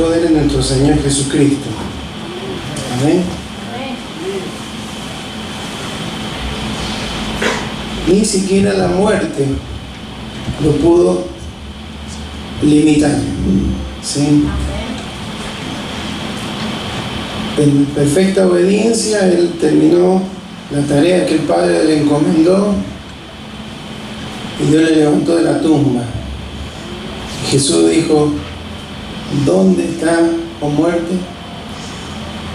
poder en nuestro Señor Jesucristo. Amén. Ni siquiera la muerte lo pudo limitar. ¿Sí? En perfecta obediencia, Él terminó la tarea que el Padre le encomendó y Dios le levantó de la tumba. Y Jesús dijo: ¿dónde está, oh muerte,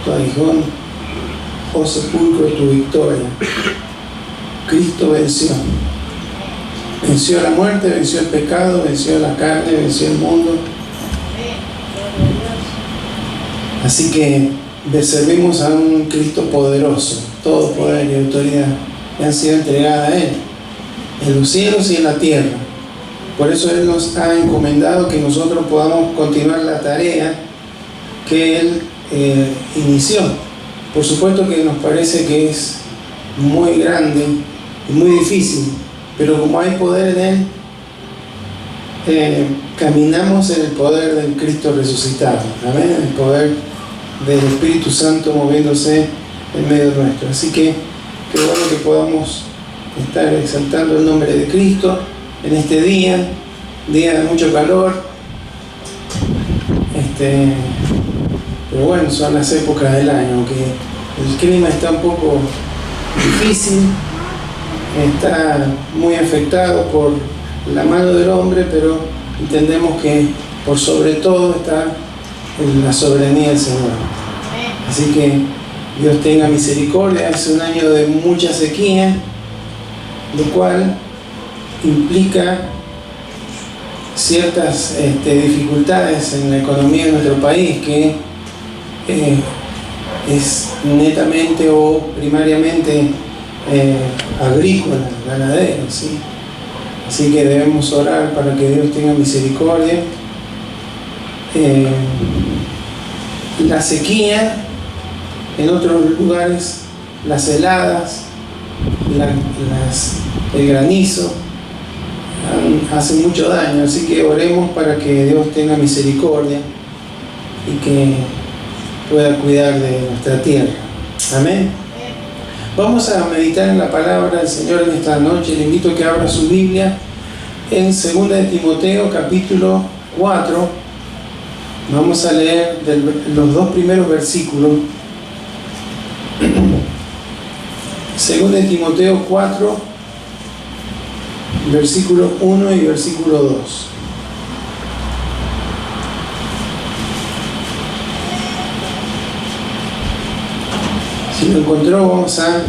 tu aguijón, oh sepulcro, tu victoria? Cristo venció. Venció la muerte, venció el pecado, venció la carne, venció el mundo. Así que le servimos a un Cristo poderoso. Todo poder y autoridad le han sido entregadas a Él, en los cielos y en la tierra. Por eso Él nos ha encomendado que nosotros podamos continuar la tarea que Él inició. Por supuesto que nos parece que es muy grande y muy difícil, pero como hay poder en Él, caminamos en el poder del Cristo resucitado. Amén. El poder del Espíritu Santo moviéndose en medio nuestro. Así que qué bueno que podamos estar exaltando el nombre de Cristo en este día de mucho calor. Pero bueno, son las épocas del año, aunque el clima está un poco difícil, está muy afectado por la mano del hombre, pero entendemos que por sobre todo está en la soberanía del Señor. Así que Dios tenga misericordia. Es un año de mucha sequía, lo cual implica ciertas dificultades en la economía de nuestro país, que es netamente o primariamente agrícola, ganadero, ¿sí? Así que debemos orar para que Dios tenga misericordia. La sequía en otros lugares, las heladas, el granizo hacen mucho daño, así que oremos para que Dios tenga misericordia y que pueda cuidar de nuestra tierra. Amén. Vamos a meditar en la palabra del Señor en esta noche. Le invito a que abra su Biblia en 2 de Timoteo capítulo 4. Vamos a leer los dos primeros versículos. 2 de Timoteo 4, versículo 1 y versículo 2. Si lo encontró, vamos a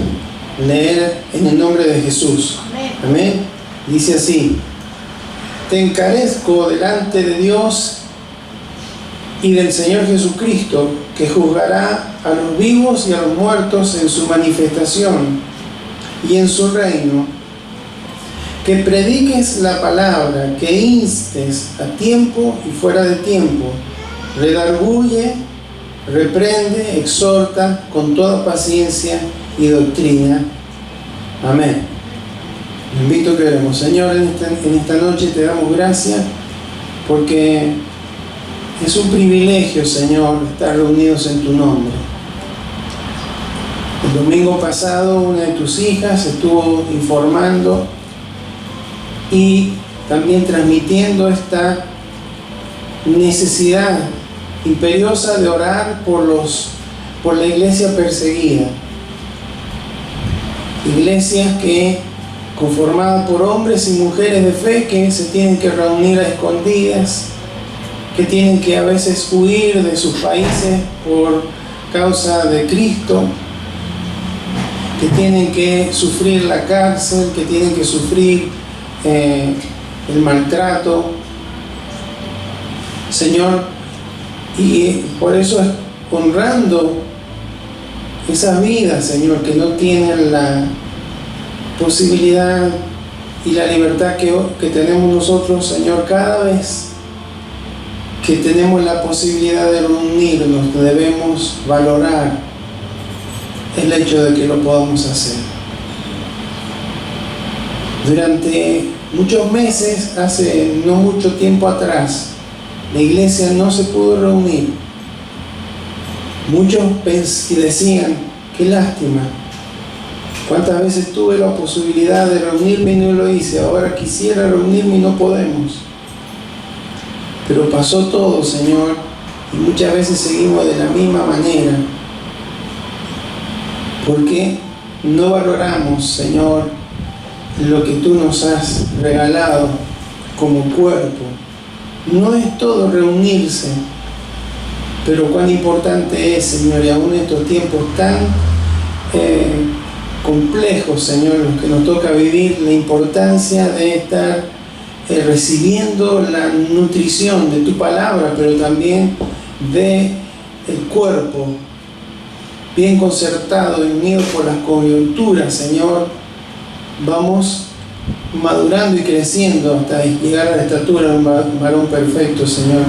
leer en el nombre de Jesús. Amén. Dice así: te encarezco delante de Dios y del Señor Jesucristo, que juzgará a los vivos y a los muertos en su manifestación y en su reino, que prediques la palabra, que instes a tiempo y fuera de tiempo, redarguye, reprende, exhorta con toda paciencia y doctrina. Amén. Te invito a que oremos. Señor, en esta noche te damos gracias porque es un privilegio, Señor, estar reunidos en tu nombre. El domingo pasado una de tus hijas estuvo informando y también transmitiendo esta necesidad imperiosa de orar por la iglesia perseguida. Iglesias conformadas por hombres y mujeres de fe que se tienen que reunir a escondidas, que tienen que a veces huir de sus países por causa de Cristo, que tienen que sufrir la cárcel, que tienen que sufrir el maltrato, Señor, y por eso honrando esas vidas, Señor, que no tienen la posibilidad y la libertad que tenemos nosotros, Señor, cada vez que tenemos la posibilidad de reunirnos, debemos valorar el hecho de que lo podamos hacer. Durante muchos meses, hace no mucho tiempo atrás, la iglesia no se pudo reunir. Muchos decían, qué lástima, cuántas veces tuve la posibilidad de reunirme y no lo hice, ahora quisiera reunirme y no podemos. Pero pasó todo, Señor, y muchas veces seguimos de la misma manera, porque no valoramos, Señor, lo que tú nos has regalado como cuerpo. No es todo reunirse, pero cuán importante es, Señor, y aún en estos tiempos tan complejos, Señor, los que nos toca vivir, la importancia de estar recibiendo la nutrición de tu palabra, pero también de el cuerpo bien concertado y unido por las coyunturas, Señor. Vamos madurando y creciendo hasta llegar a la estatura de un varón perfecto, Señor,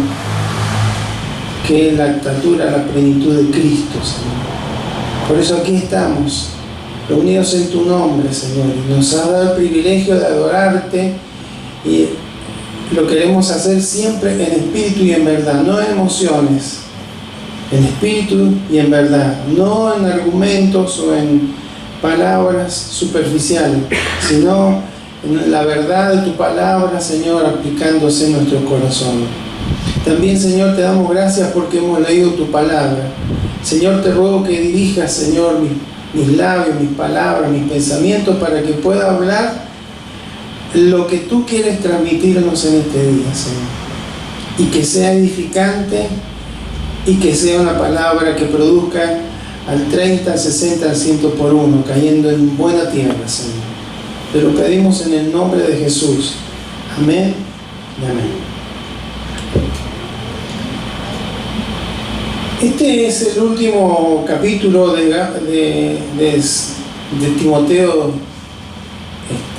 que es la estatura, la plenitud de Cristo, Señor. Por eso aquí estamos, reunidos en tu nombre, Señor, y nos has dado el privilegio de adorarte, y lo queremos hacer siempre en espíritu y en verdad, no en emociones, en espíritu y en verdad, no en argumentos o en palabras superficiales, sino en la verdad de tu palabra, Señor, aplicándose en nuestro corazón. También, Señor, te damos gracias porque hemos leído tu palabra. Señor, te ruego que dirijas, Señor, mis labios, mis palabras, mis pensamientos, para que pueda hablar lo que tú quieres transmitirnos en este día, Señor, y que sea edificante y que sea una palabra que produzca al 30, al 60, al 100 por uno, cayendo en buena tierra, Señor. Te lo pedimos en el nombre de Jesús. Amén y amén. Este es el último capítulo de Timoteo,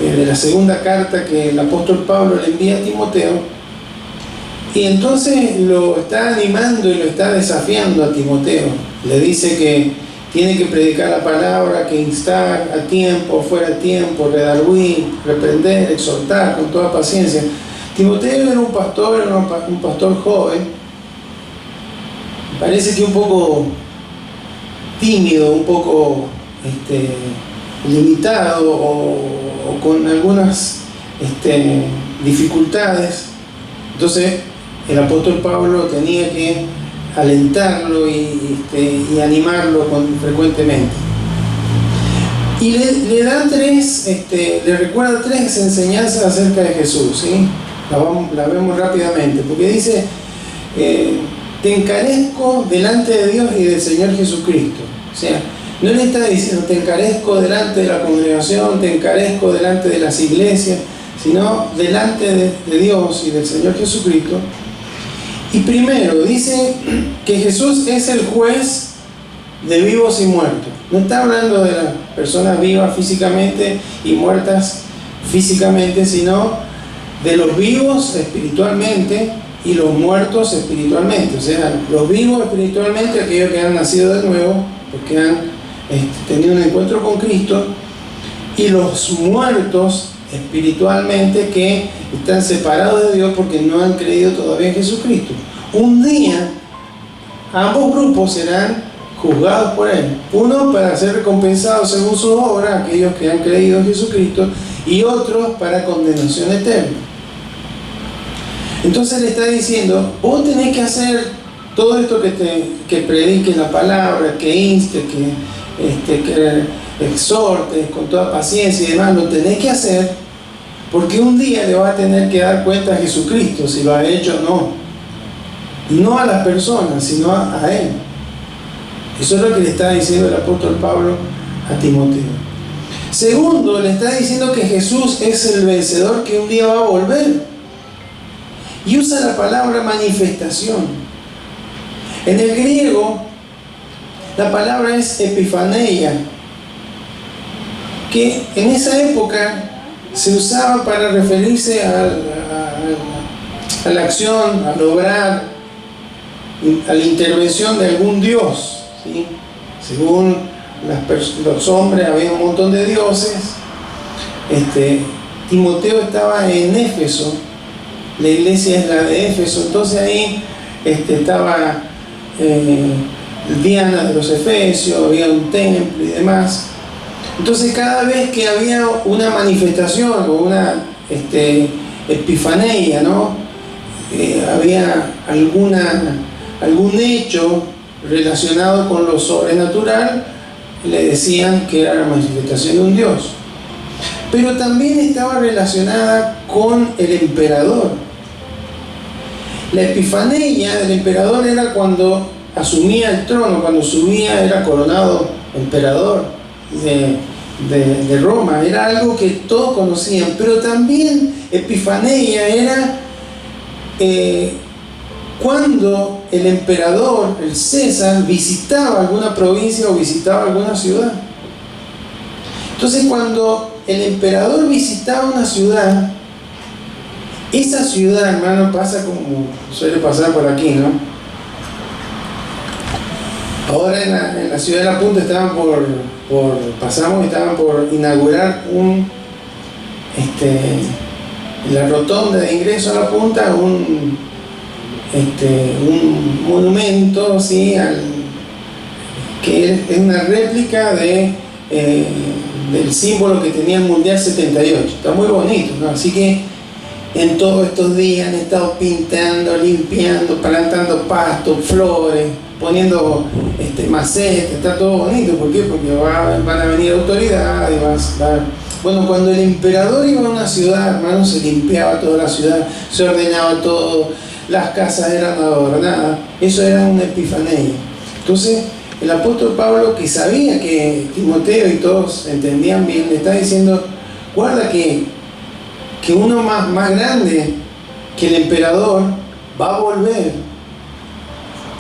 de la segunda carta que el apóstol Pablo le envía a Timoteo, y entonces lo está animando y lo está desafiando a Timoteo. Le dice que tiene que predicar la palabra, que instar a tiempo, fuera de tiempo, redarguir, reprender, exhortar con toda paciencia. Timoteo era un pastor joven, parece que un poco tímido, un poco limitado o con algunas dificultades. Entonces el apóstol Pablo tenía que alentarlo y animarlo frecuentemente. Y le da le recuerda tres enseñanzas acerca de Jesús, ¿sí? La vemos rápidamente, porque dice, te encarezco delante de Dios y del Señor Jesucristo. O sea, no le está diciendo te encarezco delante de la congregación, te encarezco delante de las iglesias, sino delante de Dios y del Señor Jesucristo. Y primero dice que Jesús es el juez de vivos y muertos. No está hablando de las personas vivas físicamente y muertas físicamente, sino de los vivos espiritualmente y los muertos espiritualmente. O sea, los vivos espiritualmente, aquellos que han nacido de nuevo, porque han tenido un encuentro con Cristo, y los muertos espiritualmente, que están separados de Dios porque no han creído todavía en Jesucristo. Un día ambos grupos serán juzgados por Él, uno para ser recompensados según sus obras, aquellos que han creído en Jesucristo, y otros para condenación eterna. Entonces le está diciendo, vos tenés que hacer todo esto, que prediques la palabra, que instes, que exhortes con toda paciencia y demás, lo tenés que hacer, porque un día le vas a tener que dar cuenta a Jesucristo si lo ha hecho o no. Y no a las personas, sino a Él. Eso es lo que le está diciendo el apóstol Pablo a Timoteo. Segundo, le está diciendo que Jesús es el vencedor que un día va a volver. Y usa la palabra manifestación. En el griego, la palabra es epifaneia, que en esa época se usaba para referirse a la acción, al obrar, a la intervención de algún dios, ¿sí? Según los hombres, había un montón de dioses. Timoteo estaba en Éfeso la iglesia es la de Éfeso. Entonces ahí estaba Diana de los Efesios, había un templo y demás. Entonces cada vez que había una manifestación o una epifanía, ¿no? Había algún hecho relacionado con lo sobrenatural, le decían que era la manifestación de un Dios. Pero también estaba relacionada con el emperador. La epifanía del emperador era cuando asumía el trono, cuando subía, era coronado emperador de Roma. Era algo que todos conocían. Pero también epifanía era cuando el emperador, el César, visitaba alguna provincia o visitaba alguna ciudad. Entonces cuando el emperador visitaba una ciudad, esa ciudad, hermano, pasa como suele pasar por aquí, ¿no? Ahora en la ciudad de La Punta estaban estaban por inaugurar la rotonda de ingreso a La Punta, un monumento, ¿sí? Que es una réplica del símbolo que tenía el Mundial 78. Está muy bonito, ¿no? Así que en todos estos días han estado pintando, limpiando, plantando pastos, flores, poniendo macetas. Está todo bonito. ¿Por qué? Porque van a venir autoridades. Bueno, cuando el emperador iba a una ciudad, hermano, se limpiaba toda la ciudad, se ordenaba todo, las casas eran adornadas. Eso era una epifanía. Entonces el apóstol Pablo, que sabía que Timoteo y todos entendían bien, le está diciendo: guarda que uno más grande que el emperador va a volver,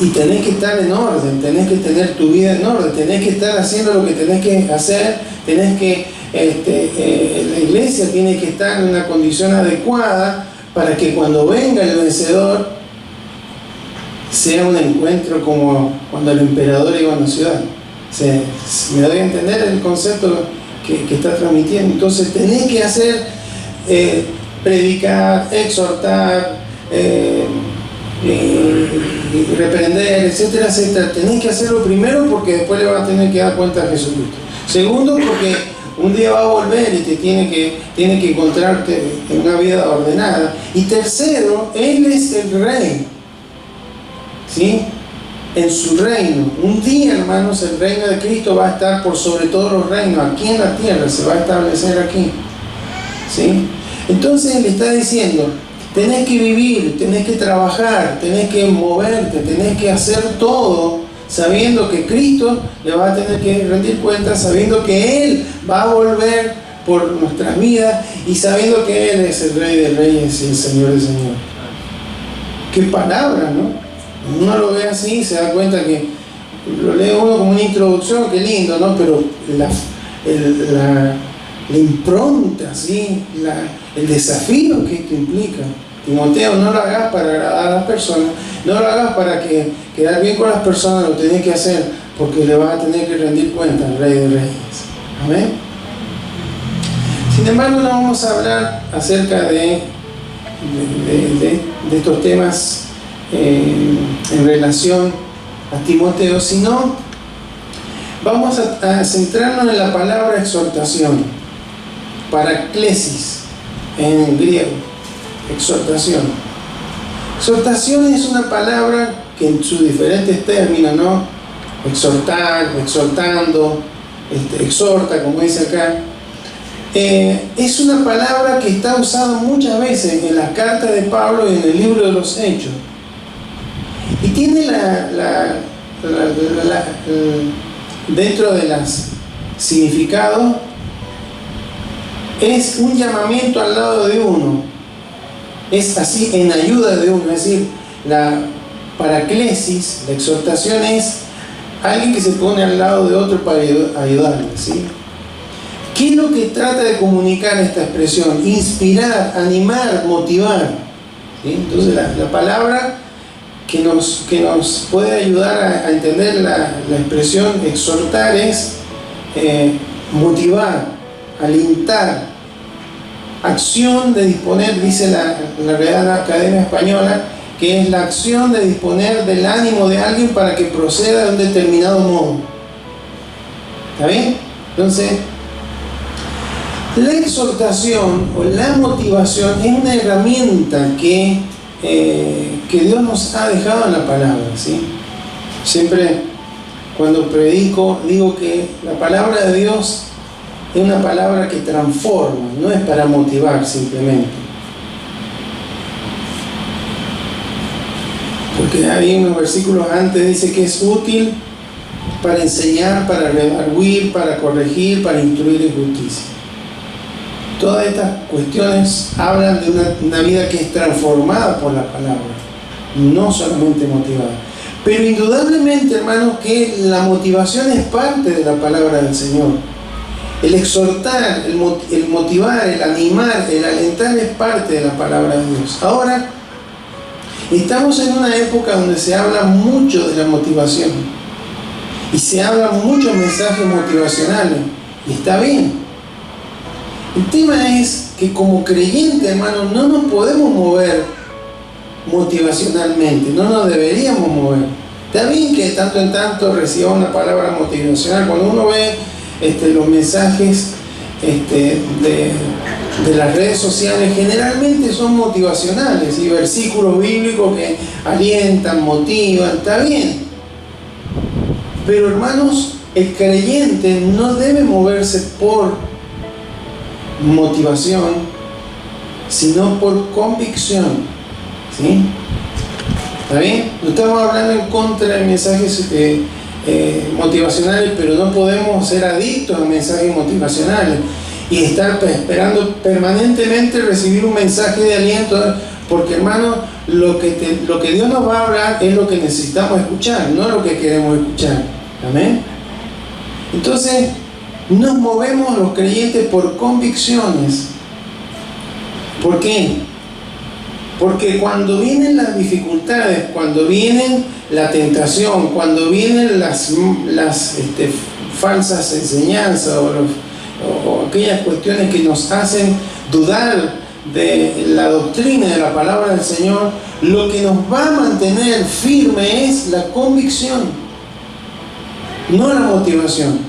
y tenés que estar en orden, tenés que tener tu vida en orden, tenés que estar haciendo lo que tenés que hacer, tenés que la iglesia tiene que estar en una condición adecuada para que cuando venga el vencedor sea un encuentro como cuando el emperador iba a una ciudad. Me doy a entender el concepto que está transmitiendo. Entonces tenés que hacer, predicar, exhortar, reprender, etcétera, etcétera. Tenés que hacerlo primero porque después le vas a tener que dar cuenta a Jesucristo. Segundo, porque un día va a volver y tiene que encontrarte en una vida ordenada. Y tercero, Él es el Rey, ¿sí? En su reino. Un día, hermanos, el reino de Cristo va a estar por sobre todos los reinos. Aquí en la tierra se va a establecer aquí, ¿sí? Entonces Él está diciendo: tenés que vivir, tenés que trabajar, tenés que moverte, tenés que hacer todo sabiendo que Cristo le va a tener que rendir cuentas, sabiendo que Él va a volver por nuestras vidas y sabiendo que Él es el Rey de Reyes y el Señor de Señores. Qué palabra, ¿no? Uno lo ve así, se da cuenta que lo lee uno como una introducción, qué lindo, ¿no? Pero la impronta, ¿sí? El desafío que esto implica. Timoteo, no lo hagas para agradar a las personas, no lo hagas para quedar bien con las personas, lo tenés que hacer porque le vas a tener que rendir cuenta al Rey de Reyes. Amén. Sin embargo, no vamos a hablar acerca de estos temas en relación a Timoteo, sino vamos a centrarnos en la palabra exhortación, paraklesis en griego. Exhortación. Exhortación es una palabra que en sus diferentes términos, ¿no? Exhortar, exhortando, exhorta, como dice acá. Es una palabra que está usada muchas veces en las cartas de Pablo y en el libro de los Hechos. Y tiene dentro de los significados, es un llamamiento al lado de uno. Es así, en ayuda de uno. Es decir, la paraklesis, la exhortación, es alguien que se pone al lado de otro para ayudarle, ¿sí? ¿Qué es lo que trata de comunicar esta expresión? Inspirar, animar, motivar, ¿sí? Entonces la palabra que nos puede ayudar a entender la expresión exhortar es motivar, alentar, acción de disponer, dice la Real Academia Española, que es la acción de disponer del ánimo de alguien para que proceda de un determinado modo. ¿Está bien? Entonces, la exhortación o la motivación es una herramienta que Dios nos ha dejado en la palabra, ¿sí? Siempre cuando predico digo que la palabra de Dios es una palabra que transforma, no es para motivar simplemente. Porque hay unos versículos antes dice que es útil para enseñar, para redarguir, para corregir, para instruir en justicia. Todas estas cuestiones hablan de una vida que es transformada por la palabra, no solamente motivada. Pero indudablemente, hermanos, que la motivación es parte de la palabra del Señor. El exhortar, el motivar, el animar, el alentar es parte de la palabra de Dios. Ahora, estamos en una época donde se habla mucho de la motivación y se hablan muchos mensajes motivacionales, y está bien. El tema es que como creyentes, hermanos, no nos podemos mover motivacionalmente, no nos deberíamos mover. Está bien que de tanto en tanto reciba una palabra motivacional. Cuando uno ve los mensajes de las redes sociales, generalmente son motivacionales y versículos bíblicos que alientan, motivan, está bien. Pero hermanos, el creyente no debe moverse por motivación, sino por convicción, ¿sí? ¿Está bien? No estamos hablando en contra de mensajes motivacionales, pero no podemos ser adictos a mensajes motivacionales y estar esperando permanentemente recibir un mensaje de aliento, porque hermano, lo que Dios nos va a hablar es lo que necesitamos escuchar, no lo que queremos escuchar. ¿Amén? Entonces, nos movemos los creyentes por convicciones. ¿Por qué? Porque cuando vienen las dificultades, cuando viene la tentación, cuando vienen las falsas enseñanzas o aquellas cuestiones que nos hacen dudar de la doctrina de la palabra del Señor, lo que nos va a mantener firme es la convicción, no la motivación.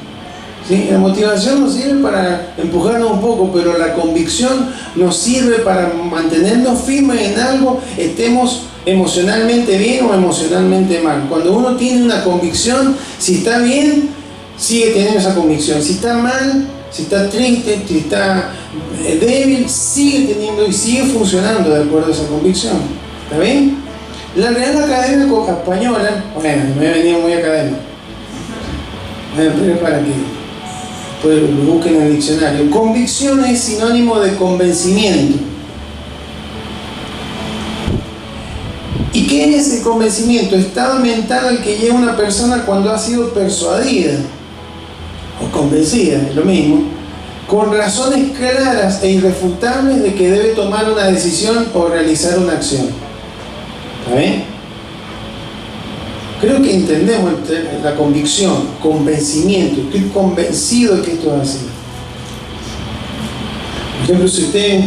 ¿Sí? La motivación nos sirve para empujarnos un poco, pero la convicción nos sirve para mantenernos firmes en algo, estemos emocionalmente bien o emocionalmente mal. Cuando uno tiene una convicción, si está bien, sigue teniendo esa convicción. Si está mal, si está triste, si está débil, sigue teniendo y sigue funcionando de acuerdo a esa convicción. ¿Está bien? La Real Academia Española, bueno, me he venido muy académico. Pero para que pues lo busquen en el diccionario. Convicción es sinónimo de convencimiento. ¿Y qué es el convencimiento? Estado mental al que llega una persona cuando ha sido persuadida o convencida, es lo mismo, con razones claras e irrefutables de que debe tomar una decisión o realizar una acción. ¿Está bien? Creo que entendemos la convicción, convencimiento. Estoy convencido de que esto es así. Por ejemplo, si usted,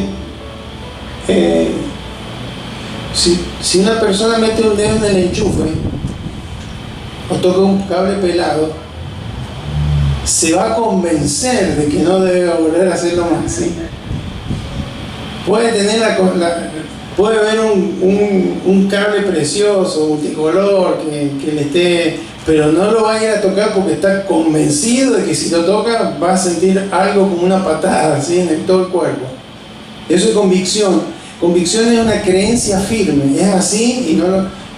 si una persona mete un dedo en el enchufe o toca un cable pelado, se va a convencer de que no debe volver a hacerlo más, ¿sí? Puede tener puede ver un cable precioso, multicolor, que le esté, pero no lo va a ir a tocar porque está convencido de que si lo toca va a sentir algo como una patada, ¿sí? En todo el cuerpo. Eso es convicción. Convicción es una creencia firme, es así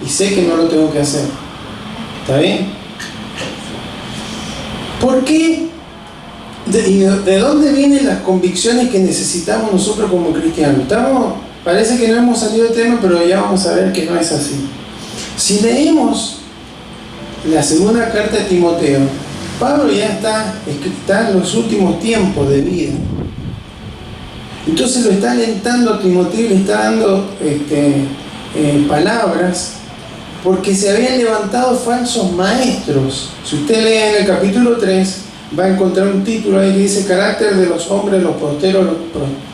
y sé que no lo tengo que hacer. ¿Está bien? ¿Por qué? ¿De dónde vienen las convicciones que necesitamos nosotros como cristianos? Parece que no hemos salido del tema, pero ya vamos a ver que no es así. Si leemos la segunda carta de Timoteo, Pablo ya está en los últimos tiempos de vida. Entonces lo está alentando a Timoteo, le está dando palabras, porque se habían levantado falsos maestros. Si usted lee en el capítulo 3, va a encontrar un título ahí que dice carácter de los hombres de los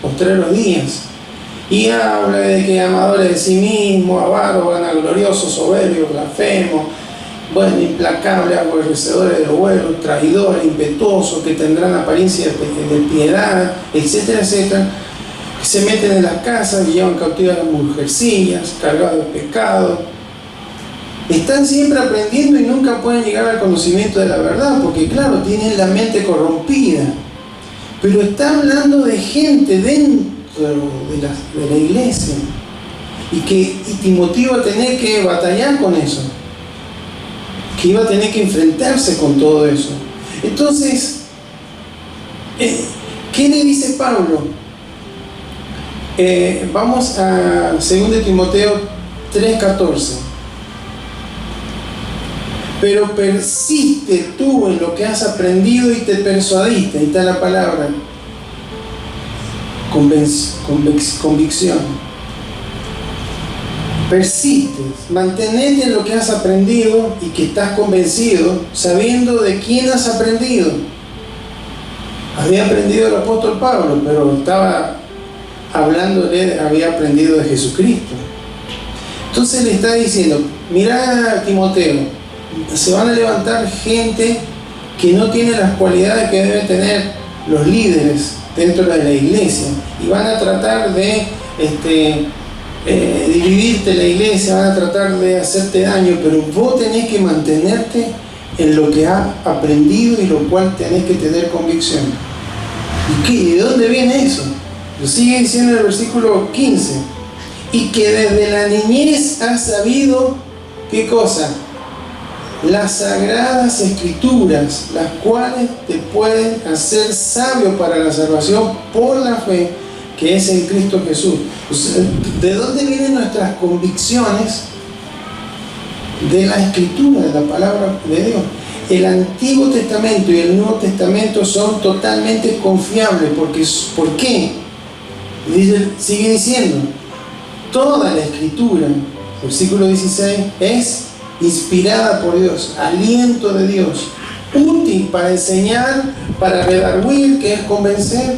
postreros días. Y habla de que amadores de sí mismos, avaros, vanagloriosos, soberbios, blasfemos, bueno, implacables, aborrecedores de lo bueno, traidores, impetuosos, que tendrán apariencia de piedad, etcétera, etcétera, que se meten en las casas y llevan cautivas a las mujercillas, cargados de pecado. Están siempre aprendiendo y nunca pueden llegar al conocimiento de la verdad, porque claro, tienen la mente corrompida. Pero está hablando de gente dentro de la iglesia, y Timoteo iba a tener que batallar con eso, que iba a tener que enfrentarse con todo eso. Entonces, ¿qué le dice Pablo? Vamos a 2 Timoteo 3:14. Pero persiste tú en lo que has aprendido y te persuadiste. Ahí está la palabra. Convicción. Persistes, mantenete en lo que has aprendido y que estás convencido, sabiendo de quién has aprendido. Había aprendido el apóstol Pablo, pero estaba hablándole, había aprendido de Jesucristo. Entonces le está diciendo, mirá, Timoteo, se van a levantar gente que no tiene las cualidades que deben tener los líderes dentro de la iglesia, y van a tratar de dividirte la iglesia, van a tratar de hacerte daño, pero vos tenés que mantenerte en lo que has aprendido y lo cual tenés que tener convicción. ¿Y de dónde viene eso? Lo sigue diciendo en el versículo 15, y que desde la niñez has sabido, ¿qué cosa? Las sagradas escrituras, las cuales te pueden hacer sabio para la salvación por la fe que es en Cristo Jesús. ¿De dónde vienen nuestras convicciones? De la escritura, de la palabra de Dios. El Antiguo Testamento y el Nuevo Testamento son totalmente confiables. ¿Por qué? Sigue diciendo, toda la escritura, versículo 16, es inspirada por Dios, aliento de Dios, útil para enseñar, para redarguir, que es convencer,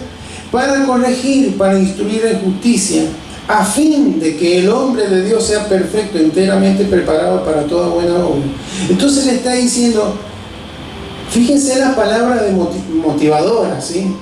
para corregir, para instruir en justicia, a fin de que el hombre de Dios sea perfecto, enteramente preparado para toda buena obra. Entonces le está diciendo, fíjense la palabra de motivadora, ¿sí?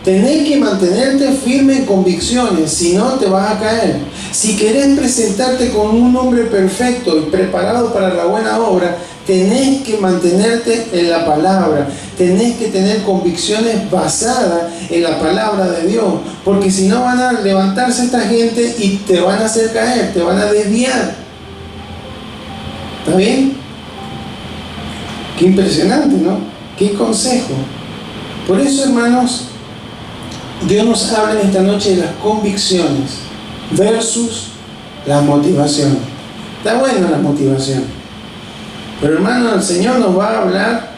Tenés que mantenerte firme en convicciones, si no te vas a caer. Si querés presentarte como un hombre perfecto y preparado para la buena obra, tenés que mantenerte en la palabra. Tenés que tener convicciones basadas en la palabra de Dios, porque si no van a levantarse esta gente y te van a hacer caer, te van a desviar. ¿Está bien? Qué impresionante, ¿no? Qué consejo. Por eso, hermanos, Dios nos habla en esta noche de las convicciones versus la motivación. Está buena la motivación, pero hermano, el Señor nos va a hablar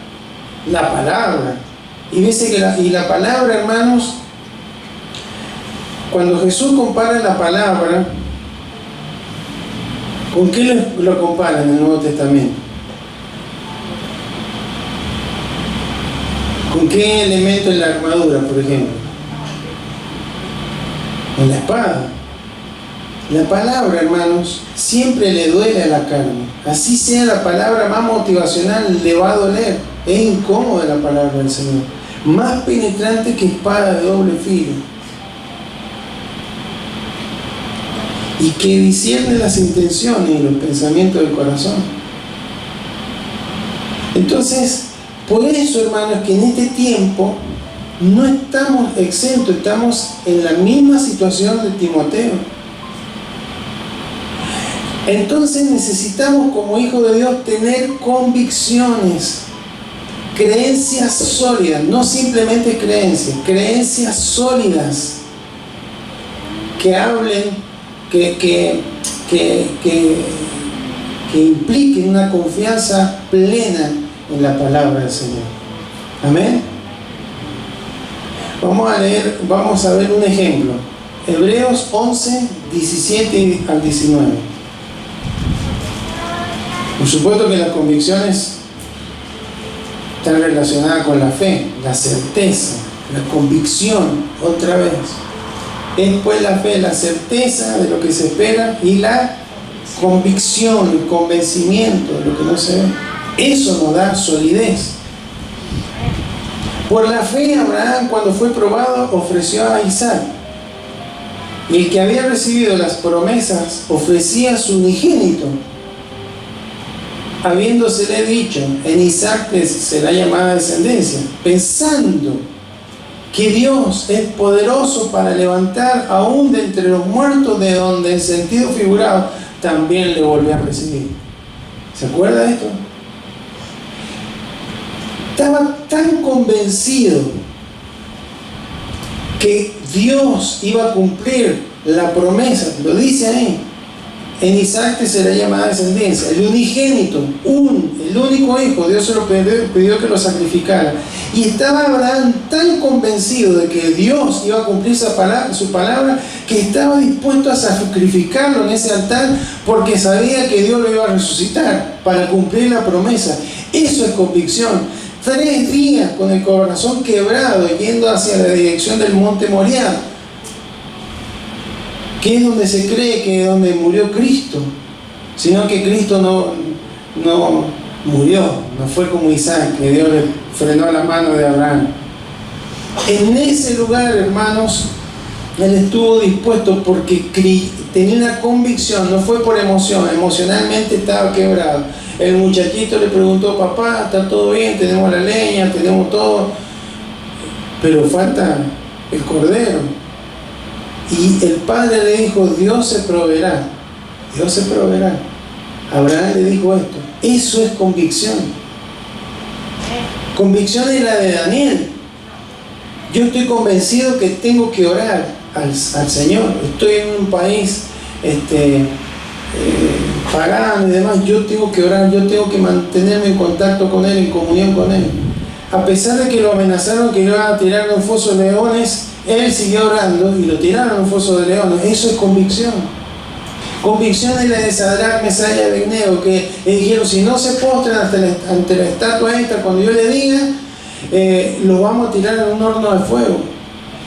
la palabra. Y dice que la palabra, hermanos, cuando Jesús compara la palabra, ¿con qué lo compara en el Nuevo Testamento? ¿Con qué elemento en la armadura, por ejemplo? En la espada. La palabra, hermanos, siempre le duele a la carne. Así sea la palabra más motivacional, le va a doler. Es incómoda la palabra del Señor. Más penetrante que espada de doble filo. Y que discierne las intenciones y los pensamientos del corazón. Entonces, por eso, hermanos, que en este tiempo no estamos exentos, estamos en la misma situación de Timoteo. Entonces necesitamos, como hijos de Dios, tener convicciones, creencias sólidas, no simplemente creencias sólidas, que hablen, que impliquen una confianza plena en la palabra del Señor. Amén. Vamos a ver un ejemplo. Hebreos 11, 17 al 19. Por supuesto que las convicciones está relacionada con la fe, la certeza, la convicción, otra vez. Es pues la fe, la certeza de lo que se espera y la convicción, el convencimiento de lo que no se ve. Eso nos da solidez. Por la fe, Abraham, cuando fue probado, ofreció a Isaac. Y el que había recibido las promesas ofrecía a su unigénito, habiéndosele dicho: en Isaac será llamada descendencia, pensando que Dios es poderoso para levantar aún de entre los muertos, de donde en sentido figurado también le volvió a recibir. ¿Se acuerda de esto? Estaba tan convencido que Dios iba a cumplir la promesa, lo dice ahí: en Isaac te será llamada descendencia, el unigénito, el único hijo. Dios se lo pidió que lo sacrificara. Y estaba Abraham tan convencido de que Dios iba a cumplir su palabra, que estaba dispuesto a sacrificarlo en ese altar, porque sabía que Dios lo iba a resucitar para cumplir la promesa. Eso es convicción. 3 días con el corazón quebrado, yendo hacia la dirección del monte Moriah, que es donde se cree que es donde murió Cristo, sino que Cristo no murió, no fue como Isaac, que Dios le frenó la mano de Abraham. En ese lugar, hermanos, él estuvo dispuesto porque tenía una convicción, no fue por emoción, emocionalmente estaba quebrado. El muchachito le preguntó: papá, ¿está todo bien? Tenemos la leña, tenemos todo, pero falta el cordero. Y el padre le dijo: Dios se proveerá, Dios se proveerá. Abraham le dijo esto. Eso es convicción. Convicción es la de Daniel. Yo estoy convencido que tengo que orar al Señor. Estoy en un país pagano y demás. Yo tengo que orar, yo tengo que mantenerme en contacto con Él, en comunión con Él. A pesar de que lo amenazaron que lo iban a tirar en un foso de leones, él siguió orando y lo tiraron en un foso de leones. Eso es convicción. Convicción es la de Sadrach, Mesach y Abednego, que le dijeron: si no se postran ante la estatua esta, cuando yo le diga, los vamos a tirar en un horno de fuego.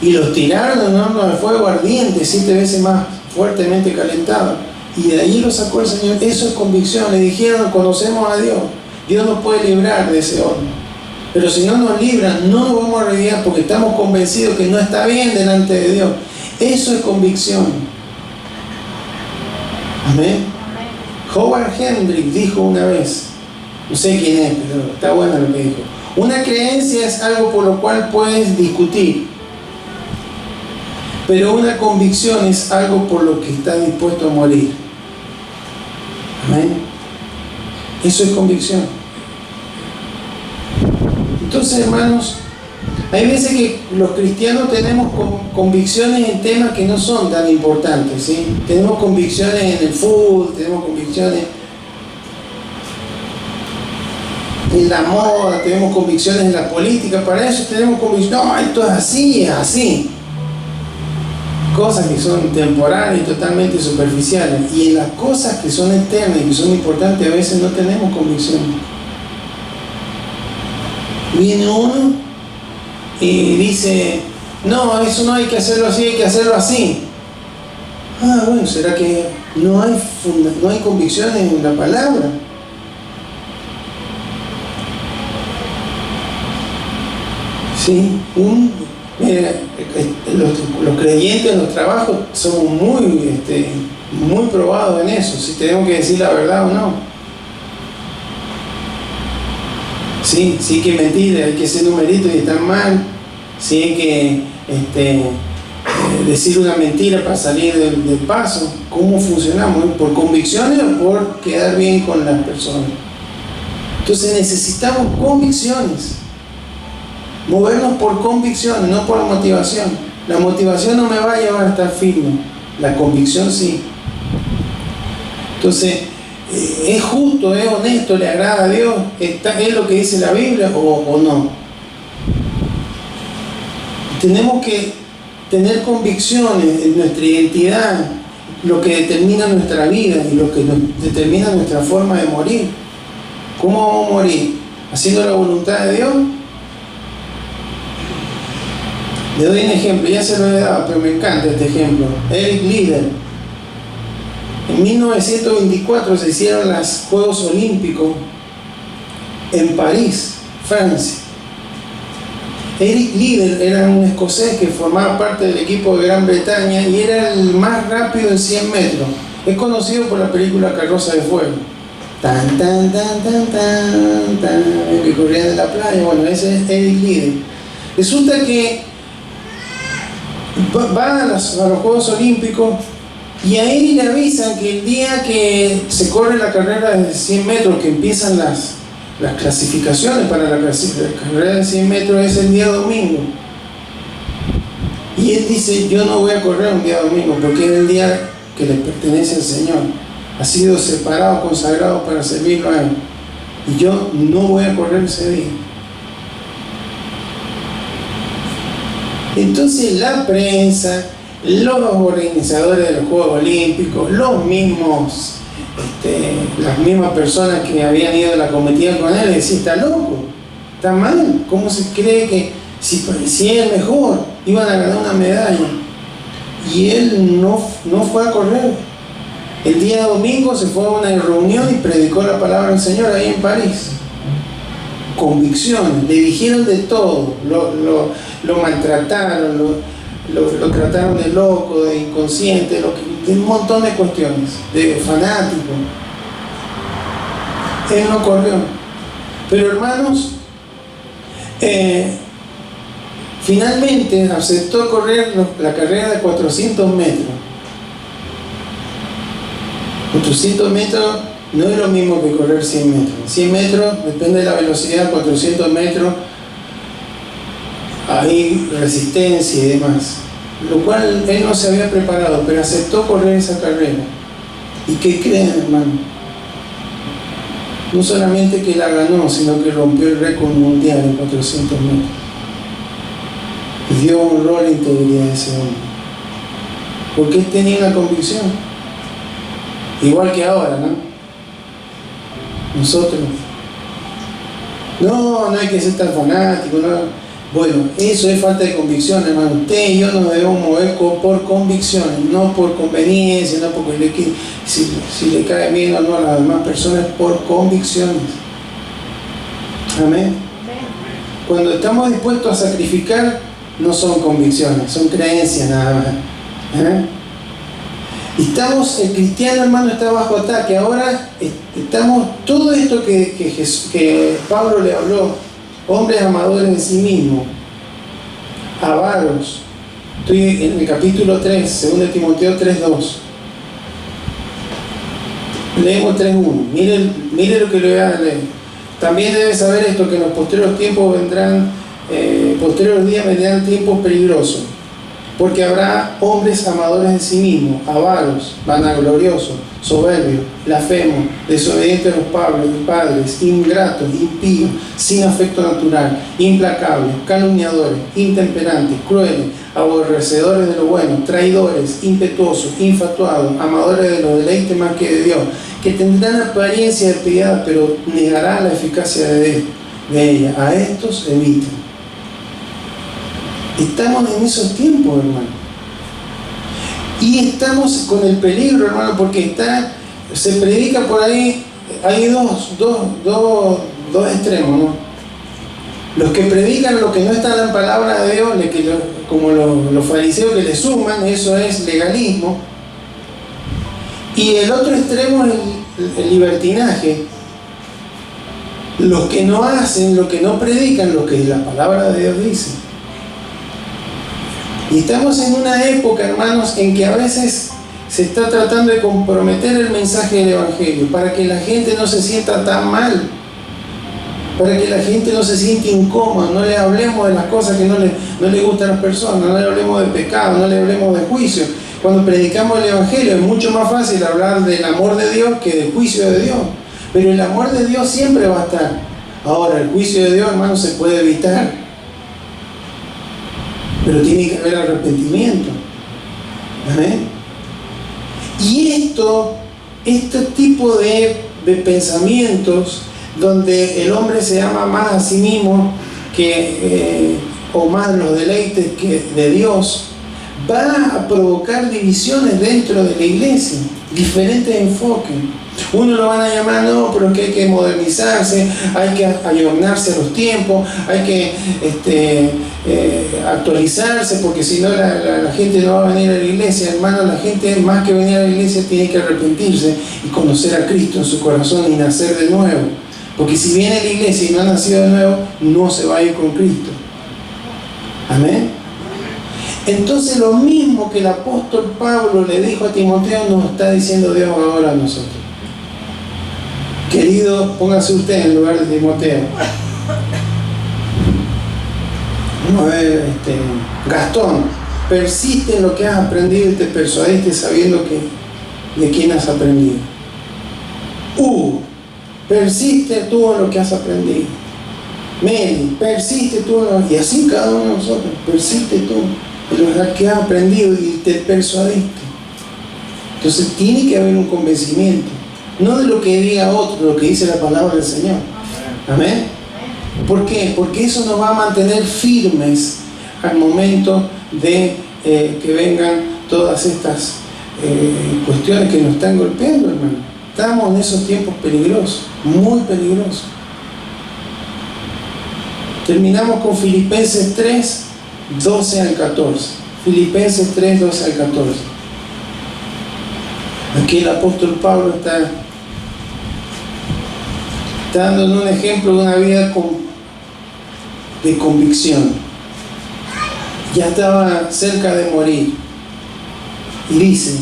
Y los tiraron en un horno de fuego ardiente, 7 veces más fuertemente calentado. Y de allí lo sacó el Señor. Eso es convicción. Le dijeron: conocemos a Dios, Dios nos puede librar de ese horno. Pero si no nos libran, no nos vamos a arrodillar, porque estamos convencidos que no está bien delante de Dios. Eso es convicción. Amén. Howard Hendricks dijo una vez, no sé quién es, pero está bueno lo que dijo: una creencia es algo por lo cual puedes discutir, pero una convicción es algo por lo que estás dispuesto a morir. Amén. Eso es convicción. Entonces, hermanos, hay veces que los cristianos tenemos convicciones en temas que no son tan importantes, ¿sí? Tenemos convicciones en el fútbol, tenemos convicciones en la moda, tenemos convicciones en la política. Para eso tenemos convicciones: no, esto es así, es así. Cosas que son temporales y totalmente superficiales. Y en las cosas que son eternas y que son importantes, a veces no tenemos convicción. Viene uno y dice: no, eso no hay que hacerlo así, hay que hacerlo así. Ah, bueno, ¿será que no hay convicciones en la palabra? Sí, los creyentes en los trabajos somos muy probados en eso, si tenemos que decir la verdad o no. Sí, hay que mentir, hay que ser numerito y estar mal. Sí, hay que decir una mentira para salir del paso. ¿Cómo funcionamos? ¿Por convicciones o por quedar bien con las personas? Entonces necesitamos convicciones. Movernos por convicciones, no por motivación. La motivación no me va a llevar a estar firme. La convicción sí. Entonces, ¿es justo, es honesto, le agrada a Dios? ¿Es lo que dice la Biblia o no? Tenemos que tener convicciones en nuestra identidad, lo que determina nuestra vida y lo que determina nuestra forma de morir. ¿Cómo vamos a morir? haciendo la voluntad de Dios. Le doy un ejemplo, ya se lo he dado, pero me encanta este ejemplo. Eric Liddell. En 1924 se hicieron los Juegos Olímpicos en París, Francia. Eric Liddell era un escocés que formaba parte del equipo de Gran Bretaña y era el más rápido en 100 metros. Es conocido por la película Carroza de Fuego. Tan, tan, tan, tan, tan, tan, que corría de la playa. Bueno, ese es Eric Liddell. Resulta que va a los Juegos Olímpicos y a él le avisan que el día que se corre la carrera de 100 metros, que empiezan las clasificaciones para la carrera de 100 metros, es el día domingo. Y él dice: yo no voy a correr un día domingo porque es el día que le pertenece al Señor. Ha sido separado, consagrado para servirlo a Él. Y yo no voy a correr ese día. Entonces la prensa, los organizadores de los Juegos Olímpicos, las mismas personas que habían ido a la comitiva con él, decían: está loco, está mal, ¿cómo se cree que si es el mejor iban a ganar una medalla? Y él no fue a correr. El día domingo se fue a una reunión y predicó la palabra del Señor ahí en París. Convicciones, le dijeron de todo, lo maltrataron, lo trataron de loco, de inconsciente, de un montón de cuestiones, de fanático. Él no corrió. Pero hermanos, finalmente aceptó correr la carrera de 400 metros. 400 metros no es lo mismo que correr 100 metros. 100 metros, depende de la velocidad, 400 metros, hay resistencia y demás. Lo cual él no se había preparado, pero aceptó correr esa carrera. ¿Y qué creen, hermano? No solamente que la ganó, sino que rompió el récord mundial en 400 metros. Y Dios honró la integridad de ese hombre. Porque él tenía una convicción. Igual que ahora, ¿no? Nosotros. No hay que ser tan fanático, ¿no? Bueno, eso es falta de convicción, hermano. Usted y yo nos debemos mover por convicciones, no por conveniencia, no porque si le cae bien o no a las demás personas, por convicciones. Amén. Cuando estamos dispuestos a sacrificar, no son convicciones, son creencias nada más. El cristiano, hermano, está bajo ataque. Ahora estamos, todo esto que Pablo le habló, hombres amadores de sí mismos, avaros. Estoy en el capítulo 3, 2 Timoteo 3:2. Leemos 3:1. Mire lo que le voy a leer. También debe saber esto, que en los posteriores tiempos posteriores días vendrán tiempos peligrosos. Porque habrá hombres amadores de sí mismos, avaros, vanagloriosos, soberbios, blasfemos, desobedientes a los padres, ingratos, impíos, sin afecto natural, implacables, calumniadores, intemperantes, crueles, aborrecedores de lo bueno, traidores, impetuosos, infatuados, amadores de los deleites más que de Dios, que tendrán apariencia de piedad, pero negarán la eficacia de ella. A estos eviten. Estamos en esos tiempos, hermano. Y estamos con el peligro, hermano, porque se predica por ahí, hay dos extremos, ¿no? Los que predican lo que no está en la palabra de Dios, como los fariseos que le suman, eso es legalismo. Y el otro extremo es el libertinaje. Los que no hacen, los que no predican lo que la palabra de Dios dice. Y estamos en una época, hermanos, en que a veces se está tratando de comprometer el mensaje del Evangelio para que la gente no se sienta tan mal, para que la gente no se sienta incómoda. No le hablemos de las cosas que no le gustan a las personas, no le hablemos de pecado, no le hablemos de juicio. Cuando predicamos el Evangelio es mucho más fácil hablar del amor de Dios que del juicio de Dios. Pero el amor de Dios siempre va a estar. Ahora, el juicio de Dios, hermanos, se puede evitar. Pero tiene que haber arrepentimiento. Amén. Y este tipo de pensamientos donde el hombre se ama más a sí mismo o más los deleites que de Dios, va a provocar divisiones dentro de la iglesia, diferentes enfoques. Uno lo van a llamar, no, pero que hay que modernizarse, hay que ayornarse a los tiempos, hay que actualizarse, porque si no la gente no va a venir a la iglesia. Hermano, la gente más que venir a la iglesia tiene que arrepentirse y conocer a Cristo en su corazón y nacer de nuevo. Porque si viene a la iglesia y no ha nacido de nuevo, no se va a ir con Cristo. Amén. Entonces lo mismo que el apóstol Pablo le dijo a Timoteo, nos está diciendo Dios ahora a nosotros. Querido, póngase usted en lugar de Timoteo. Vamos a ver, Gastón, persiste en lo que has aprendido y te persuadiste sabiendo de quién has aprendido. Persiste tú en lo que has aprendido. Meli, persiste tú en lo... Y así cada uno de nosotros, persiste tú en lo que has aprendido y te persuadiste. Entonces tiene que haber un convencimiento. No de lo que diga otro, de lo que dice la palabra del Señor. Amén. ¿Por qué? Porque eso nos va a mantener firmes al momento de que vengan todas estas cuestiones que nos están golpeando, hermano. Estamos en esos tiempos peligrosos, muy peligrosos. Terminamos con Filipenses 3, 12 al 14. Filipenses 3, 12 al 14. Aquí el apóstol Pablo está dándonos un ejemplo de una vida de convicción. Ya estaba cerca de morir. Y dice,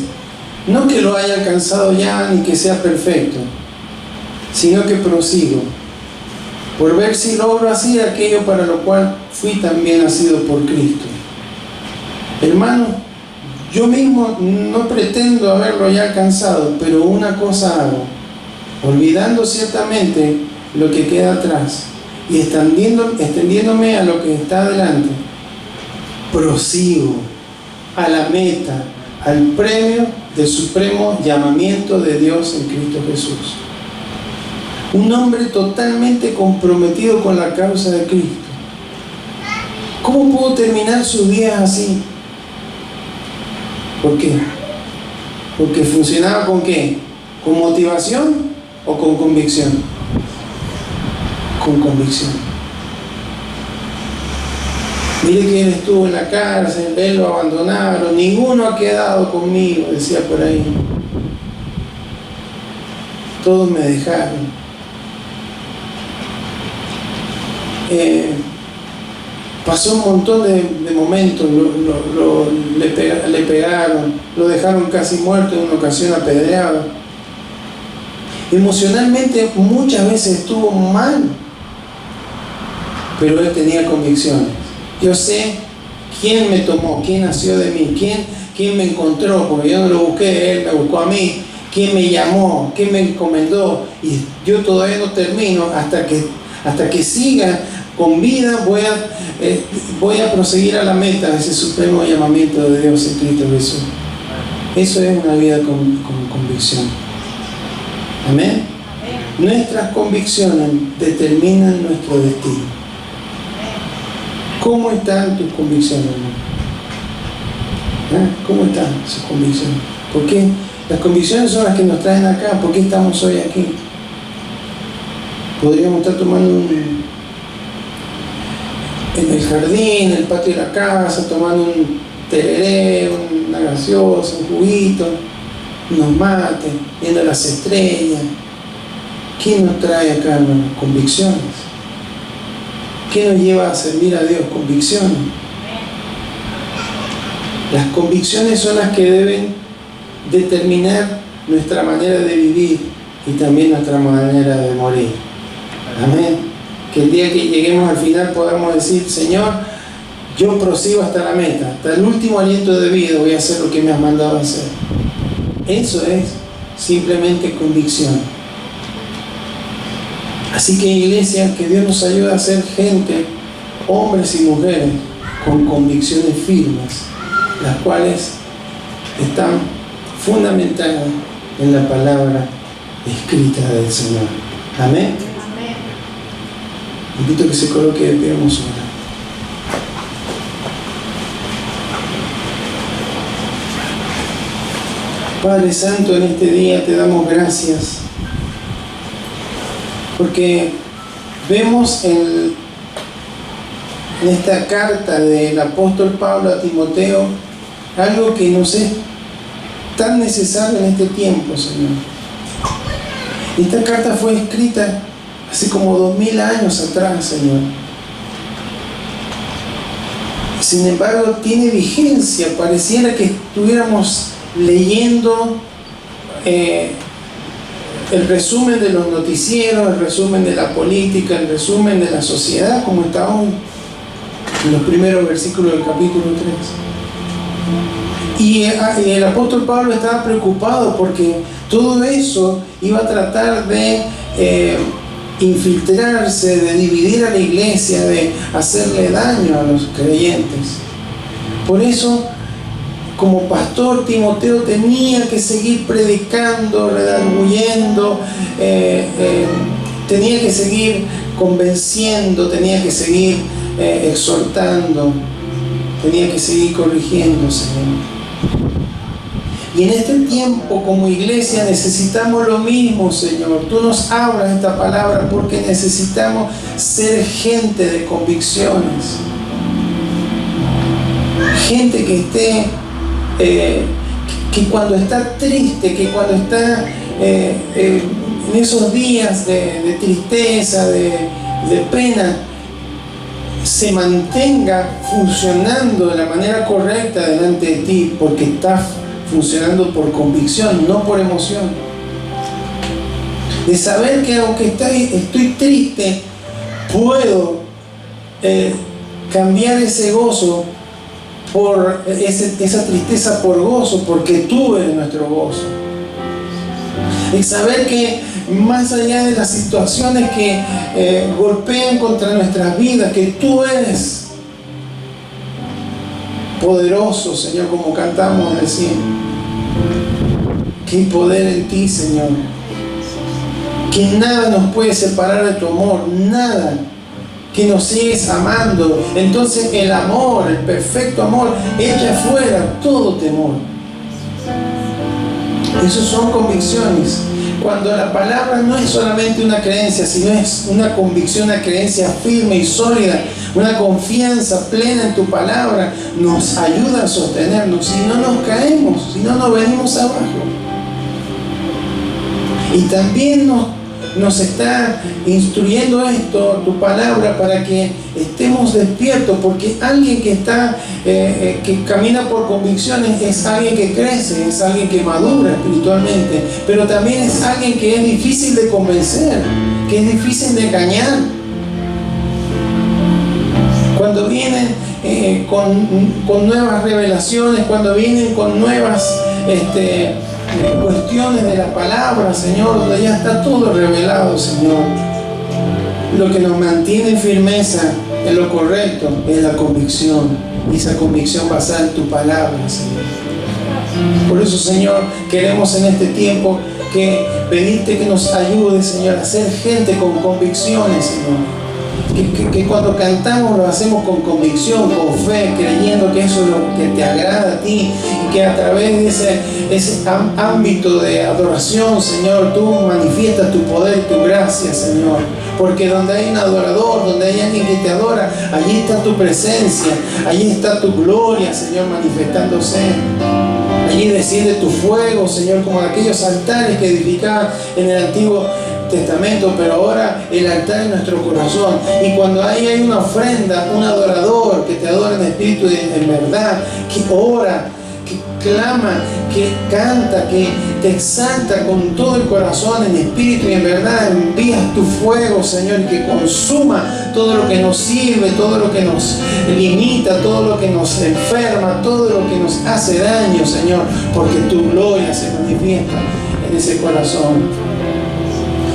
no que lo haya alcanzado ya ni que sea perfecto, sino que prosigo, por ver si logro hacer aquello para lo cual fui también nacido por Cristo. Hermano, yo mismo no pretendo haberlo ya alcanzado, pero una cosa hago, olvidando ciertamente lo que queda atrás y extendiéndome a lo que está adelante, prosigo a la meta, al premio del supremo llamamiento de Dios en Cristo Jesús. Un hombre totalmente comprometido con la causa de Cristo. ¿Cómo pudo terminar sus días así? ¿Por qué? Porque funcionaba ¿con qué? ¿Con motivación o con convicción? Con convicción. Mire que él estuvo en la cárcel, él lo abandonaron, ninguno ha quedado conmigo, decía por ahí. Todos me dejaron. Pasó un montón de momentos, le pegaron, lo dejaron casi muerto, en una ocasión apedreado. Emocionalmente muchas veces estuvo mal, pero él tenía convicciones. Yo sé quién me tomó, quién nació de mí, quién me encontró, porque yo no lo busqué, él me buscó a mí, quién me llamó, quién me encomendó, y yo todavía no termino hasta que siga con vida. Voy a proseguir a la meta de ese supremo llamamiento de Dios en Cristo Jesús. Eso es una vida con convicción. Amén. Nuestras convicciones determinan nuestro destino. ¿Cómo están tus convicciones, hermano? ¿Cómo están sus convicciones? ¿Por qué? Las convicciones son las que nos traen acá. ¿Por qué estamos hoy aquí? Podríamos estar tomando en el jardín, en el patio de la casa, tomando un tereré, una gaseosa, un juguito, unos mates, viendo las estrellas. ¿Qué nos trae acá, hermano? Convicciones. ¿Qué nos lleva a servir a Dios? Convicciones. Las convicciones son las que deben determinar nuestra manera de vivir y también nuestra manera de morir. Amén. Que el día que lleguemos al final podamos decir, Señor, yo prosigo hasta la meta, hasta el último aliento de vida voy a hacer lo que me has mandado a hacer. Eso es simplemente convicción. Así que, iglesia, que Dios nos ayude a ser gente, hombres y mujeres, con convicciones firmes, las cuales están fundamentadas en la palabra escrita del Señor. Amén. Invito a que se coloque de pie, vamos a orar. Padre Santo, en este día te damos gracias porque vemos en esta carta del apóstol Pablo a Timoteo algo que nos es tan necesario en este tiempo, Señor. Esta carta fue escrita hace como 2000 años atrás, Señor. Sin embargo, tiene vigencia. Pareciera que estuviéramos leyendo el resumen de los noticieros, el resumen de la política, el resumen de la sociedad, como está hoy, en los primeros versículos del capítulo 3. Y el apóstol Pablo estaba preocupado porque todo eso iba a tratar de infiltrarse, de dividir a la iglesia, de hacerle daño a los creyentes. Por eso, como pastor, Timoteo tenía que seguir predicando, redarguyendo, tenía que seguir convenciendo, tenía que seguir exhortando, tenía que seguir corrigiendo, Señor. Y en este tiempo, como iglesia, necesitamos lo mismo, Señor. Tú nos hablas esta palabra porque necesitamos ser gente de convicciones, gente que esté que cuando está triste, que cuando está en esos días de tristeza, de pena, se mantenga funcionando de la manera correcta delante de ti, porque está funcionando por convicción, no por emoción. De saber que aunque estoy triste, puedo cambiar ese gozo por esa tristeza por gozo, porque tú eres nuestro gozo. Y saber que más allá de las situaciones que golpean contra nuestras vidas, que tú eres poderoso, Señor, como cantamos recién. Que hay poder en ti, Señor. Que nada nos puede separar de tu amor, nada. Que nos sigues amando. Entonces el amor, el perfecto amor, echa fuera todo temor. Esas son convicciones. Cuando la palabra no es solamente una creencia, sino es una convicción, una creencia firme y sólida, una confianza plena en tu palabra, nos ayuda a sostenernos. Si no nos caemos, si no nos venimos abajo. Y también nos está instruyendo esto, tu palabra, para que estemos despiertos, porque alguien que está que camina por convicciones es alguien que crece, es alguien que madura espiritualmente, pero también es alguien que es difícil de convencer, que es difícil de engañar. Cuando vienen con nuevas revelaciones, cuando vienen con nuevas cuestiones de la palabra, Señor, donde ya está todo revelado, Señor, lo que nos mantiene en firmeza en lo correcto es la convicción, y esa convicción basada en tu palabra, Señor. Por eso, Señor, queremos en este tiempo pedirte que nos ayudes, Señor, a ser gente con convicciones, Señor. Que cuando cantamos lo hacemos con convicción, con fe, creyendo que eso es lo que te agrada a ti, y que a través de ese ámbito de adoración, Señor, tú manifiestas tu poder y tu gracia, Señor. Porque donde hay un adorador, donde hay alguien que te adora, allí está tu presencia, allí está tu gloria, Señor, manifestándose. Allí desciende tu fuego, Señor, como aquellos altares que edificaban en el Antiguo Testamento, pero ahora el altar es nuestro corazón. Y cuando ahí hay una ofrenda, un adorador que te adora en espíritu y en verdad, que ora, que clama, que canta, que te exalta con todo el corazón en espíritu y en verdad, envías tu fuego, Señor, que consuma todo lo que nos sirve, todo lo que nos limita, todo lo que nos enferma, todo lo que nos hace daño, Señor, porque tu gloria se manifiesta en ese corazón.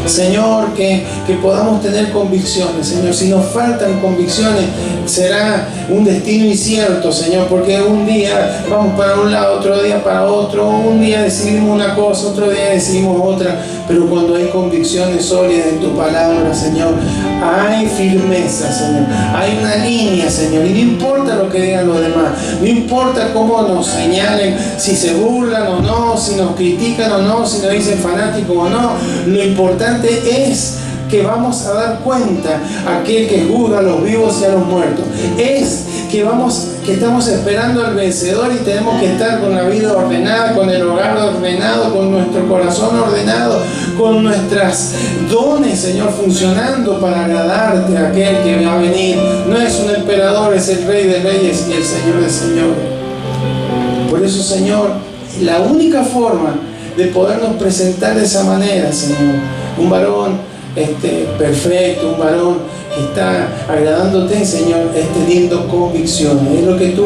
Señor, que podamos tener convicciones, Señor. Si nos faltan convicciones, será un destino incierto, Señor, porque un día vamos para un lado, otro día para otro, un día decidimos una cosa, otro día decidimos otra, pero cuando hay convicciones sólidas en tu palabra, Señor, hay firmeza, Señor. Hay una línea, Señor. Y no importa lo que digan los demás. No importa cómo nos señalen, si se burlan o no, si nos critican o no, si nos dicen fanáticos o no. Lo importante es que vamos a dar cuenta a aquel que juzga a los vivos y a los muertos. Es que estamos esperando al vencedor y tenemos que estar con la vida ordenada, con el hogar ordenado, con nuestro corazón ordenado, con nuestras dones, Señor, funcionando para agradarte a aquel que va a venir. No es un emperador, es el Rey de Reyes y el Señor de Señores. Por eso, Señor, la única forma de podernos presentar de esa manera, Señor, un varón perfecto, un varón que está agradándote, Señor, es teniendo convicciones. Es lo que tú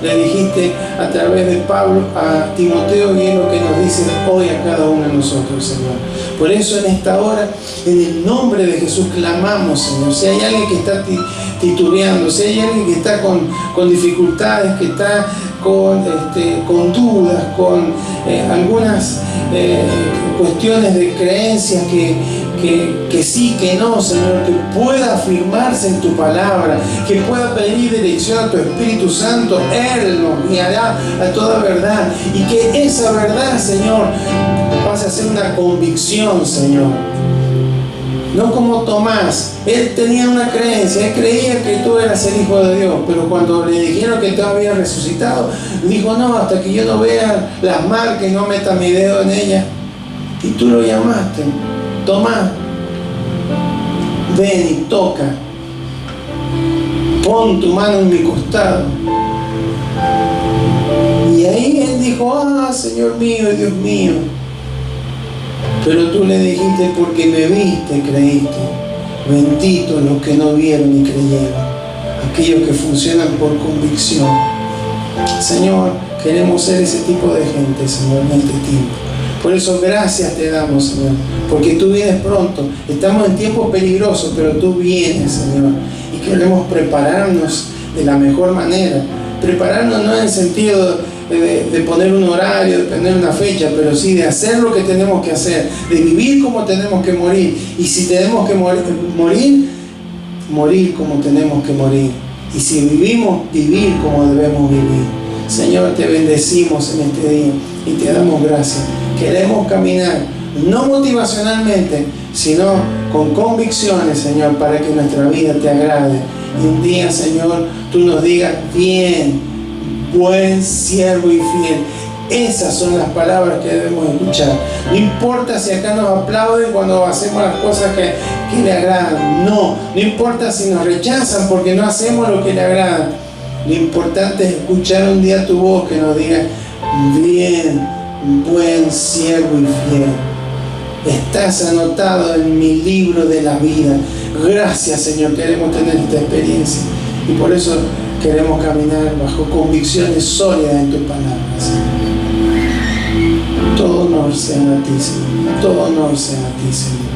le dijiste a través de Pablo a Timoteo y es lo que nos dice hoy a cada uno de nosotros, Señor. Por eso en esta hora, en el nombre de Jesús, clamamos, Señor. Si hay alguien que está titubeando, si hay alguien que está con dificultades, que está con dudas, con algunas cuestiones de creencias que sí, que no, Señor, que pueda afirmarse en tu palabra, que pueda pedir dirección a tu Espíritu Santo. Él nos guiará a toda verdad y que esa verdad, Señor, pase a ser una convicción, Señor. No como Tomás. Él tenía una creencia, él creía que tú eras el Hijo de Dios, pero cuando le dijeron que tú habías resucitado, dijo: no, hasta que yo no vea las marcas y no meta mi dedo en ellas. Y tú lo llamaste: Tomás, ven y toca, pon tu mano en mi costado. Y ahí él dijo: ah, Señor mío y Dios mío. Pero tú le dijiste: porque me viste, creíste. Benditos los que no vieron y creyeron, aquellos que funcionan por convicción. Señor, queremos ser ese tipo de gente, Señor, en este tiempo. Por eso gracias te damos, Señor, porque tú vienes pronto. Estamos en tiempos peligrosos, pero tú vienes, Señor, y queremos prepararnos de la mejor manera. Prepararnos no en el sentido de poner un horario, de poner una fecha, pero sí de hacer lo que tenemos que hacer, de vivir como tenemos que morir. Y si tenemos que morir como tenemos que morir. Y si vivimos, vivir como debemos vivir. Señor, te bendecimos en este día y te damos gracias. Queremos caminar, no motivacionalmente, sino con convicciones, Señor, para que nuestra vida te agrade. Y un día, Señor, tú nos digas: bien, buen siervo y fiel. Esas son las palabras que debemos escuchar. No importa si acá nos aplauden cuando hacemos las cosas que le agradan. No importa si nos rechazan porque no hacemos lo que le agrada. Lo importante es escuchar un día tu voz que nos diga: bien, buen siervo y fiel. Estás anotado en mi libro de la vida. Gracias, Señor, queremos tener esta experiencia. Y por eso queremos caminar bajo convicciones sólidas en tu palabra, Señor. Todo honor sea a ti, Señor. Todo honor sea a ti, Señor.